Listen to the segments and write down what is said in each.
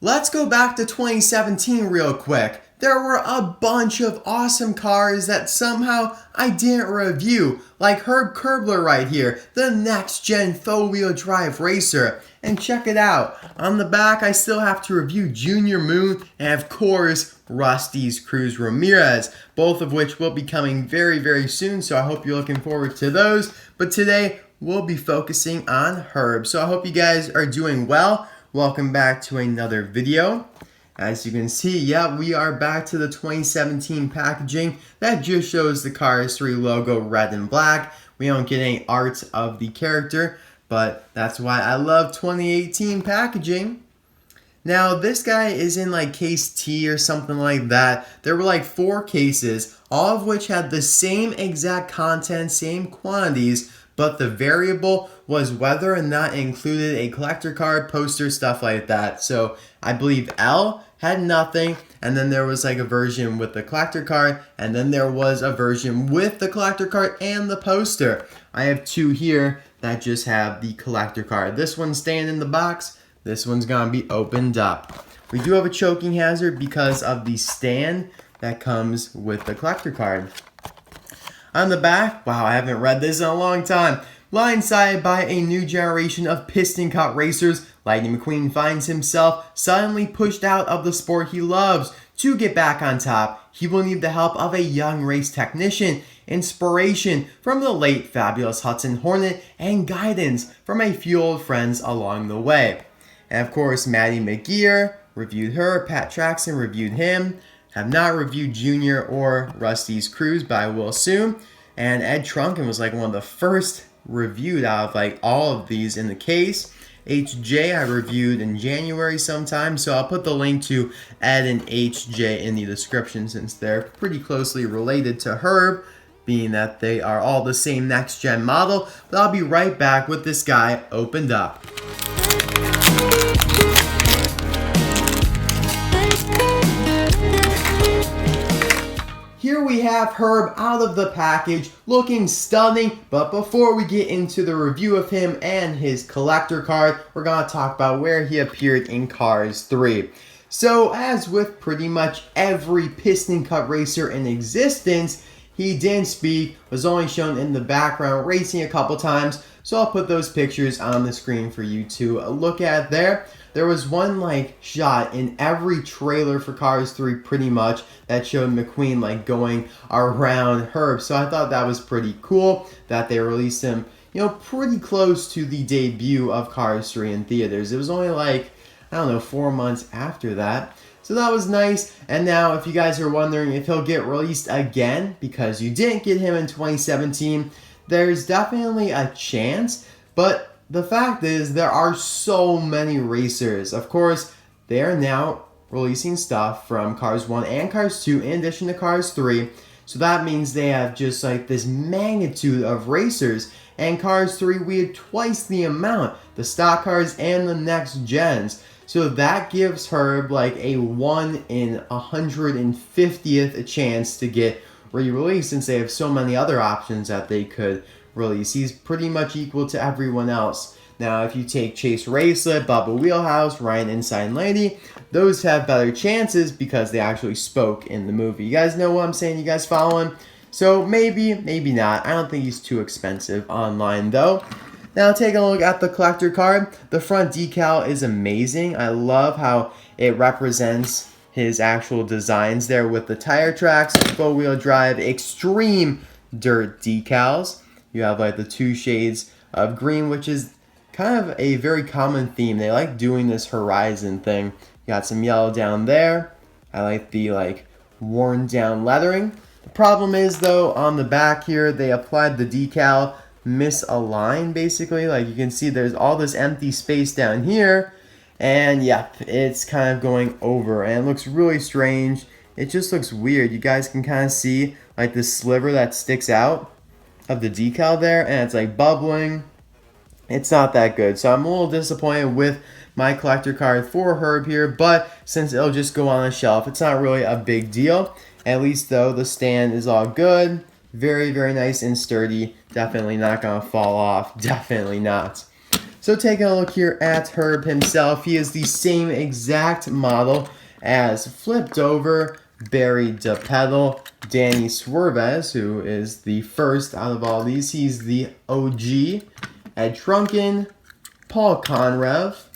Let's go back to 2017 real quick. There were a bunch of awesome cars that somehow I didn't review, like Herb Curbler right here, the next gen faux wheel drive racer. And check it out, on the back I still have to review Junior Moon and of course Rust-eze Cruz Ramirez, both of which will be coming very soon, so I hope you're looking forward to those. But today we'll be focusing on Herb, so I hope you guys are doing well. Welcome back to another video. As you can see, yeah, we are back to the 2017 packaging that just shows the Cars 3 logo red and black. We don't get any art of the character, but that's why I love 2018 packaging. Now, this guy is in like case T or something like that. There were like 4 cases, all of which had the same exact content, same quantities, but the variable was whether or not it included a collector card, poster, stuff like that. So I believe L had nothing, and then there was like a version with the collector card, and then there was a version with the collector card and the poster. I have 2 here that just have the collector card. This one's staying in the box, this one's gonna be opened up. We do have a choking hazard because of the stand that comes with the collector card. On the back, wow, I haven't read this in a long time. Blindsided by a new generation of piston cut racers, Lightning McQueen finds himself suddenly pushed out of the sport he loves. To get back on top, he will need the help of a young race technician, inspiration from the late fabulous Hudson Hornet, and guidance from a few old friends along the way. And of course, Maddy McGear reviewed her, Pat Traxson reviewed him. Have not reviewed Junior or Rust-eze Cruz, but I will soon. And Ed Truncan was like one of the first reviewed out of like all of these in the case. HJ I reviewed in January sometime, so I'll put the link to Ed and HJ in the description since they're pretty closely related to Herb, being that they are all the same next gen model. But I'll be right back with this guy opened up. Here we have Herb out of the package, looking stunning, but before we get into the review of him and his collector card, we're going to talk about where he appeared in Cars 3. So, as with pretty much every piston cut racer in existence, he didn't speak, was only shown in the background racing a couple times, so I'll put those pictures on the screen for you to look at there. There was one like shot in every trailer for Cars 3 pretty much that showed McQueen like going around Herb. So I thought that was pretty cool that they released him, you know, pretty close to the debut of Cars 3 in theaters. It was only like, I don't know, 4 months after that. So that was nice. And now if you guys are wondering if he'll get released again because you didn't get him in 2017, there's definitely a chance, but the fact is, there are so many racers. Of course, they are now releasing stuff from Cars 1 and Cars 2 in addition to Cars 3. So that means they have just like this magnitude of racers. And Cars 3, we had twice the amount, the stock cars and the next gens. So that gives Herb like a 1 in 150th chance to get re-released since they have so many other options that they could release. He's pretty much equal to everyone else. Now, if you take Chase Racelet, Bubba Wheelhouse, Ryan Inside and Lady, those have better chances because they actually spoke in the movie. You guys know what I'm saying? You guys following? So maybe, maybe not. I don't think he's too expensive online though. Now take a look at the collector card. The front decal is amazing. I love how it represents his actual designs there with the tire tracks, four-wheel drive, extreme dirt decals. You have like the 2 shades of green, which is kind of a very common theme. They like doing this horizon thing. You got some yellow down there. I like the like worn down lettering. The problem is though, on the back here, they applied the decal misaligned basically. Like you can see there's all this empty space down here. And yep, it's kind of going over and it looks really strange. It just looks weird. You guys can kind of see like this sliver that sticks out of the decal there, and it's like bubbling. It's not that good, so I'm a little disappointed with my collector card for Herb here, but since it'll just go on the shelf, it's not really a big deal. At least though, the stand is all good, very nice and sturdy, definitely not gonna fall off, definitely not. So taking a look here at Herb himself, he is the same exact model as Flipped Over, Barry DePedal, Danny Swervez, who is the first out of all these. He's the OG. Ed Truncan, Paul Conrev,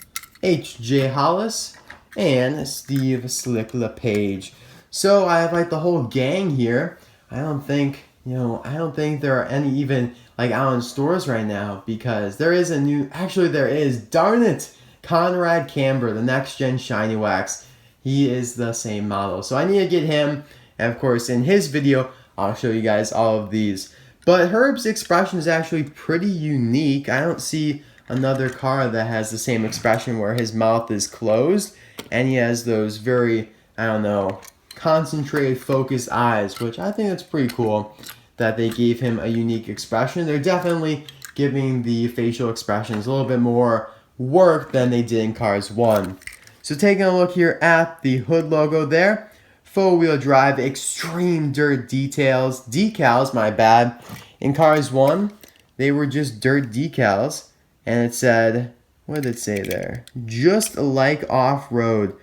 H.J. Hollis, and Steve Slick LePage. So I have like the whole gang here. I don't think there are any even like out in stores right now, because there is a new, actually there is, darn it, Conrad Camber, the next gen Shiny Wax. He is the same model. So I need to get him, and of course in his video I'll show you guys all of these. But Herb's expression is actually pretty unique. I don't see another car that has the same expression where his mouth is closed and he has those very, I don't know, concentrated, focused eyes, which I think that's pretty cool that they gave him a unique expression. They're definitely giving the facial expressions a little bit more work than they did in Cars 1. So taking a look here at the hood logo there, four-wheel drive extreme dirt decals, my bad. In Cars 1, they were just dirt decals, and it said, what did it say there? Just like off-road.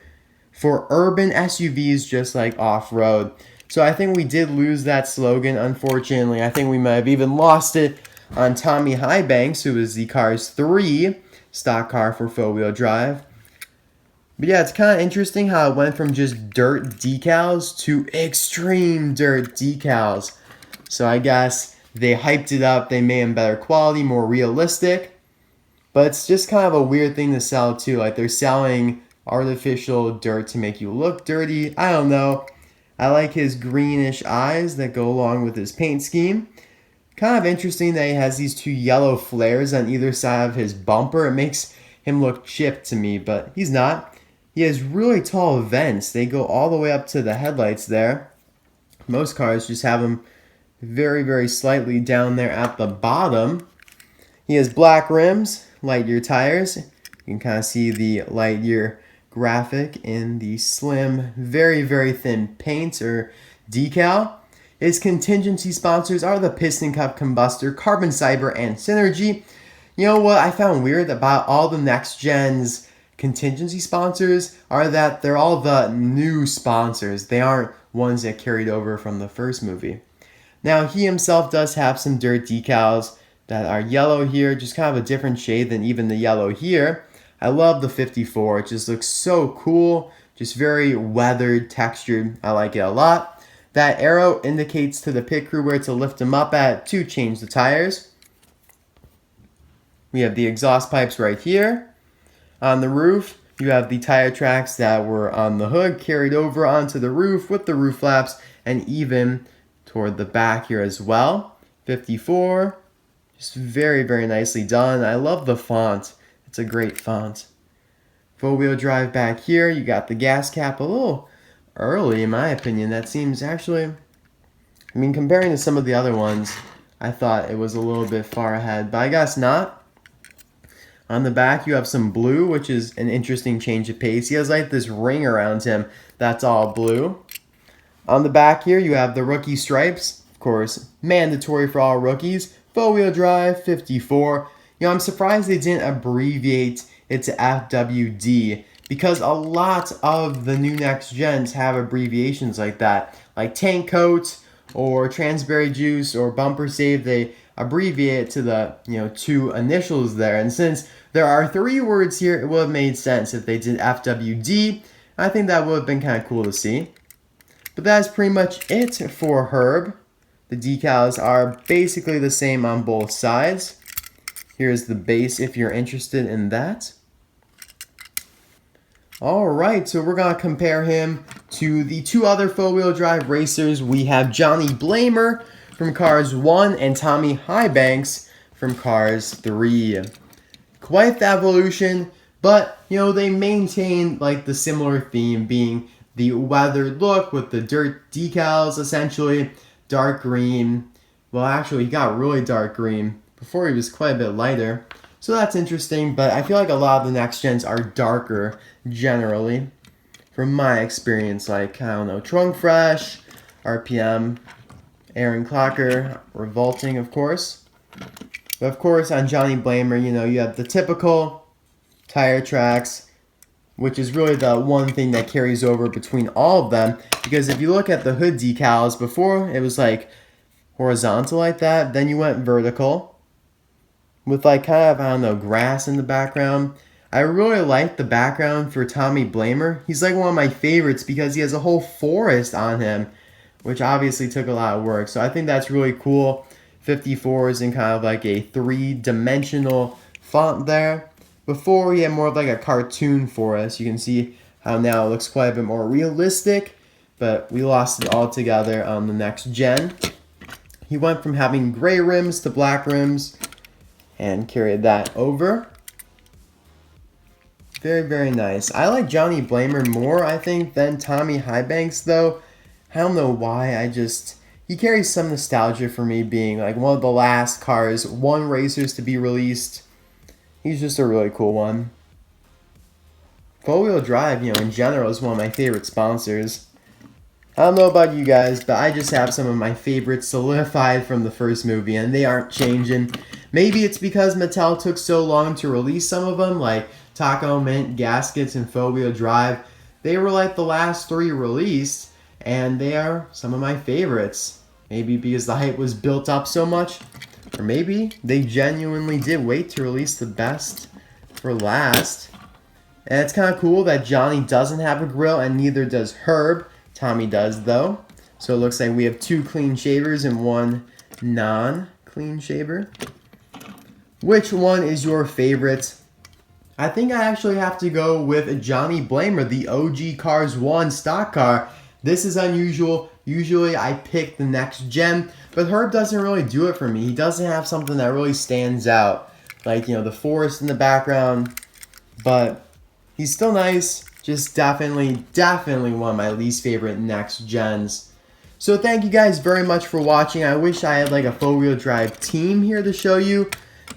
For urban SUVs, just like off-road. So I think we did lose that slogan, unfortunately. I think we might have even lost it on Tommy Highbanks, who is the Cars 3 stock car for four-wheel drive. But yeah, it's kind of interesting how it went from just dirt decals to extreme dirt decals. So I guess they hyped it up, they made them better quality, more realistic. But it's just kind of a weird thing to sell too. Like they're selling artificial dirt to make you look dirty. I don't know. I like his greenish eyes that go along with his paint scheme. Kind of interesting that he has these two yellow flares on either side of his bumper. It makes him look chipped to me, but he's not. He has really tall vents. They go all the way up to the headlights there. Most cars just have them very, very slightly down there at the bottom. He has black rims, Lightyear tires. You can kind of see the Lightyear graphic in the slim, very, very thin paint or decal. His contingency sponsors are the Piston Cup Combustor, Carbon Cyber, and Synergy. You know what I found weird about all the next gen's contingency sponsors are that they're all the new sponsors. They aren't ones that carried over from the first movie. Now he himself does have some dirt decals that are yellow here, just kind of a different shade than even the yellow here. I love the 54. It just looks so cool, just very weathered, textured. I like it a lot. That arrow indicates to the pit crew where to lift them up at to change the tires. We have the exhaust pipes right here. On the roof, you have the tire tracks that were on the hood carried over onto the roof with the roof flaps and even toward the back here as well. 54, just very, very nicely done. I love the font. It's a great font. Four-wheel drive back here. You got the gas cap a little early, in my opinion. That seems actually, I mean, comparing to some of the other ones, I thought it was a little bit far ahead, but I guess not. On the back, you have some blue, which is an interesting change of pace. He has like this ring around him that's all blue. On the back here, you have the rookie stripes. Of course, mandatory for all rookies. Four-wheel drive, 54. You know, I'm surprised they didn't abbreviate it to FWD, because a lot of the new next gens have abbreviations like that. Like tank coat or transberry juice or bumper save, they abbreviate it to the, you know, two initials there. And since there are three words here, it would have made sense if they did FWD. I think that would have been kind of cool to see. But that's pretty much it for Herb. The decals are basically the same on both sides. Here's the base if you're interested in that. Alright, so we're going to compare him to the two other four-wheel drive racers. We have Johnny Blamer from Cars 1 and Tommy Highbanks from Cars 3. Quite the evolution, but, you know, they maintain like the similar theme being the weathered look with the dirt decals, essentially. Dark green. Well, actually, he got really dark green. Before he was quite a bit lighter. So that's interesting, but I feel like a lot of the next gens are darker, generally. From my experience, like, I don't know, Trunk Fresh, RPM, Aaron Clocker, Revolting, of course. But of course, on Johnny Blamer, you know, you have the typical tire tracks, which is really the one thing that carries over between all of them. Because if you look at the hood decals, before it was like horizontal like that, then you went vertical with like kind of, I don't know, grass in the background. I really like the background for Tommy Blamer. He's like one of my favorites because he has a whole forest on him, which obviously took a lot of work. So I think that's really cool. 54 is in kind of like a three-dimensional font there. Before we had more of like a cartoon forest. You can see how now it looks quite a bit more realistic, but we lost it all together on the next gen. He went from having gray rims to black rims and carried that over. Very, very nice. I like Johnny Blamer more, I think, than Tommy Highbanks, though. I don't know why. He carries some nostalgia for me, being like one of the last Cars 1 racers to be released. He's just a really cool one. Four-wheel drive, you know, in general is one of my favorite sponsors. I don't know about you guys, but I just have some of my favorites solidified from the first movie, and they aren't changing. Maybe it's because Mattel took so long to release some of them, like Taco, Mint, Gaskets, and Four-wheel drive. They were like the last 3 released, and they are some of my favorites. Maybe because the hype was built up so much, or maybe they genuinely did wait to release the best for last. And it's kind of cool that Johnny doesn't have a grill, and neither does Herb. Tommy does, though. So it looks like we have 2 clean shavers and 1 non-clean shaver. Which one is your favorite? I think I actually have to go with Johnny Blamer, the OG Cars 1 stock car. This is unusual. Usually I pick the next gen, but Herb doesn't really do it for me. He doesn't have something that really stands out. Like, you know, the forest in the background. But he's still nice. Just definitely one of my least favorite next gens. So thank you guys very much for watching. I wish I had like a four-wheel drive team here to show you,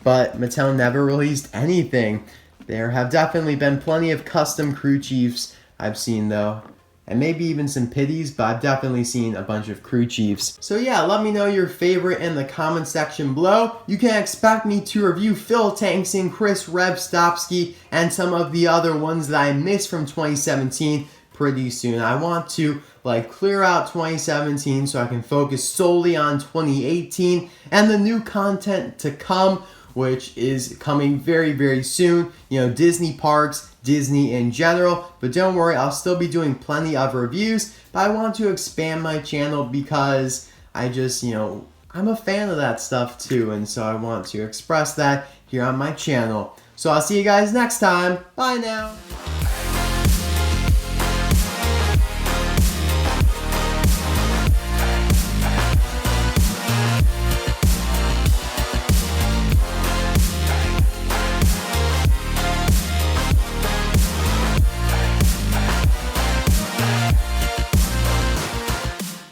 but Mattel never released anything. There have definitely been plenty of custom crew chiefs I've seen though. And maybe even some pitties, but I've definitely seen a bunch of crew chiefs. So yeah, let me know your favorite in the comment section below. You can expect me to review Phil Tankson, Kris Revstopski, and some of the other ones that I missed from 2017 pretty soon. I want to like clear out 2017 so I can focus solely on 2018 and the new content to come, which is coming very, very soon. You know, Disney parks, Disney in general, but don't worry, I'll still be doing plenty of reviews, but I want to expand my channel because I just, you know, I'm a fan of that stuff too, and so I want to express that here on my channel. So I'll see you guys next time. Bye now.